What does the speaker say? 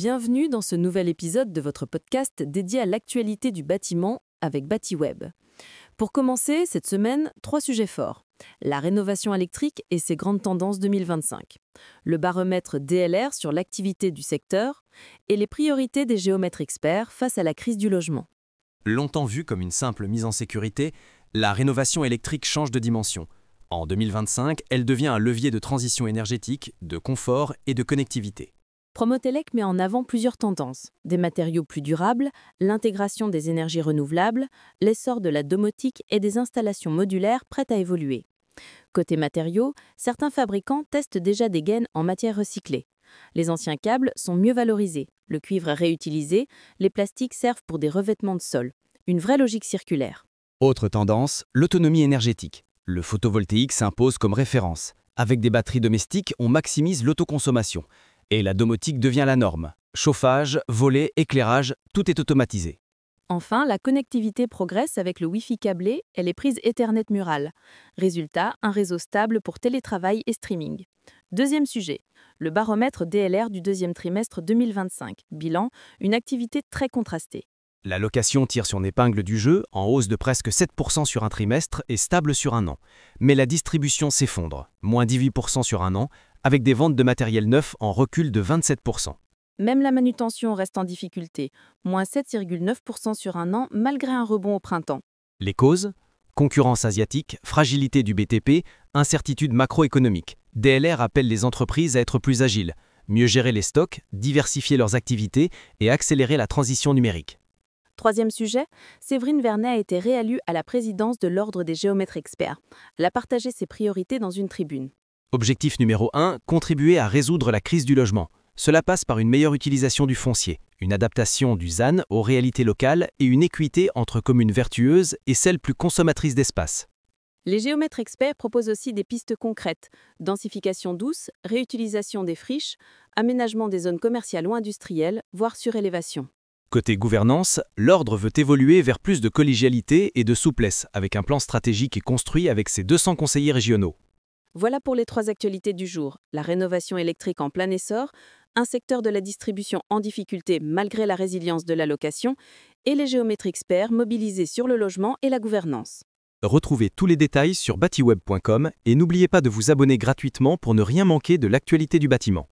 Bienvenue dans ce nouvel épisode de votre podcast dédié à l'actualité du bâtiment avec Batiweb. Pour commencer, cette semaine, 3 sujets forts. La rénovation électrique et ses grandes tendances 2025. Le baromètre DLR sur l'activité du secteur et les priorités des géomètres experts face à la crise du logement. Longtemps vue comme une simple mise en sécurité, la rénovation électrique change de dimension. En 2025, elle devient un levier de transition énergétique, de confort et de connectivité. Promotelec met en avant plusieurs tendances. Des matériaux plus durables, l'intégration des énergies renouvelables, l'essor de la domotique et des installations modulaires prêtes à évoluer. Côté matériaux, certains fabricants testent déjà des gaines en matière recyclée. Les anciens câbles sont mieux valorisés, le cuivre est réutilisé, les plastiques servent pour des revêtements de sol. Une vraie logique circulaire. Autre tendance, l'autonomie énergétique. Le photovoltaïque s'impose comme référence. Avec des batteries domestiques, on maximise l'autoconsommation. Et la domotique devient la norme. Chauffage, volets, éclairage, tout est automatisé. Enfin, la connectivité progresse avec le Wi-Fi câblé et les prises Ethernet murales. Résultat, un réseau stable pour télétravail et streaming. Deuxième sujet, le baromètre DLR du deuxième trimestre 2025. Bilan, une activité très contrastée. La location tire son épingle du jeu, en hausse de presque 7% sur un trimestre et stable sur un an. Mais la distribution s'effondre, moins 18% sur un an, avec des ventes de matériel neuf en recul de 27%. Même la manutention reste en difficulté, moins 7,9% sur un an malgré un rebond au printemps. Les causes ? Concurrence asiatique, fragilité du BTP, incertitude macroéconomique. DLR appelle les entreprises à être plus agiles, mieux gérer les stocks, diversifier leurs activités et accélérer la transition numérique. Troisième sujet, Séverine Vernet a été réélue à la présidence de l'Ordre des géomètres experts. Elle a partagé ses priorités dans une tribune. Objectif numéro 1, contribuer à résoudre la crise du logement. Cela passe par une meilleure utilisation du foncier, une adaptation du ZAN aux réalités locales et une équité entre communes vertueuses et celles plus consommatrices d'espace. Les géomètres experts proposent aussi des pistes concrètes, densification douce, réutilisation des friches, aménagement des zones commerciales ou industrielles, voire surélévation. Côté gouvernance, l'Ordre veut évoluer vers plus de collégialité et de souplesse, avec un plan stratégique et construit avec ses 200 conseillers régionaux. Voilà pour les 3 actualités du jour. La rénovation électrique en plein essor, un secteur de la distribution en difficulté malgré la résilience de la location, et les géomètres experts mobilisés sur le logement et la gouvernance. Retrouvez tous les détails sur batiweb.com et n'oubliez pas de vous abonner gratuitement pour ne rien manquer de l'actualité du bâtiment.